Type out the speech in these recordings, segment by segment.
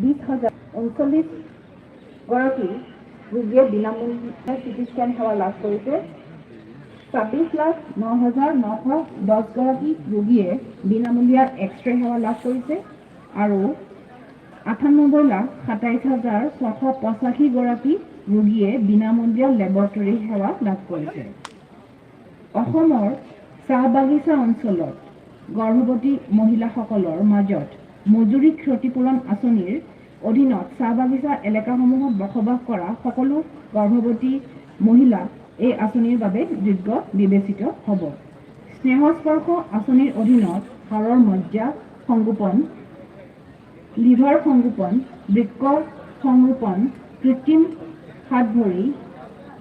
20,039 গৰাকী ৰোগীয়ে বিনামূলীয়া চিটি স্কেন সেৱা লাভ কৰিছে। 26,09,910 গৰাকী ৰোগীয়ে বিনামূলীয়া এক্সৰে সেৱা লাভ কৰিছে আৰু 98,27,685 গৰাকী ৰোগীয়ে বিনামূলীয়া লেবৰেটৰী সেৱা লাভ কৰিছে। অসমৰ চাহ বাগিচা অঞ্চলত গৰ্ভৱতী মহিলাসকলৰ মাজত মজুৰি ক্ষতিপূৰণ আঁচনিৰ অধীনত চাহ বাগিচা এলেকাসমূহত বসবাস কৰা সকলো গৰ্ভৱতী মহিলা এই আঁচনিৰ বাবে যোগ্য বিবেচিত হ'ব। স্নেহস্পৰ্শ আঁচনিৰ অধীনত হাড়ৰ মজ্জা সংগোপন, লিভাৰ সংগোপন, বৃক্ক সংৰোপণ, কৃত্ৰিম হাত ভৰি,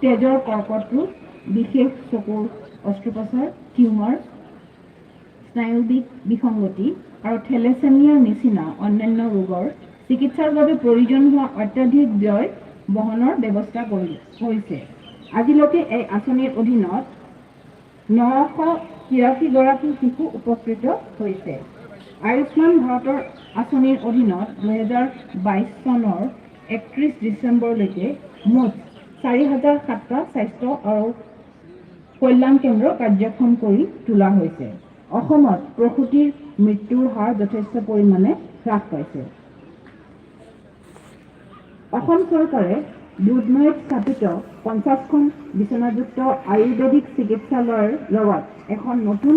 তেজৰ কৰ্কট ৰোগ, বিশেষ চকুৰ অস্ত্ৰোপচাৰ, টিউমাৰ, স্নায়ুবিক বিসংগতি আৰু থেলেচেমিয়াৰ নিচিনা অন্যান্য ৰোগৰ চিকিৎসাৰ বাবে প্ৰয়োজন হোৱা অত্যাধিক ব্যয় বহনৰ ব্যৱস্থা কৰিছে। আজিলৈকে এই আঁচনিৰ অধীনত 983 গৰাকী শিশু উপকৃত হৈছে। আয়ুষ্মান ভাৰতৰ আঁচনিৰ অধীনত 2022 চনৰ 31 ডিচেম্বৰলৈকে মুঠ 4,007টা স্বাস্থ্য আৰু কল্যাণ কেন্দ্ৰ কাৰ্যক্ষম কৰি তোলা হৈছে। অসমত প্ৰসূতিৰ মৃত্যুৰ হাৰ যথেষ্ট পৰিমাণে হ্ৰাস পাইছে। অসম চৰকাৰে দুধনৈত স্থাপিত 50খন বিচনাযুক্ত আয়ুৰ্বেদিক চিকিৎসালয়ৰ লগত এখন নতুন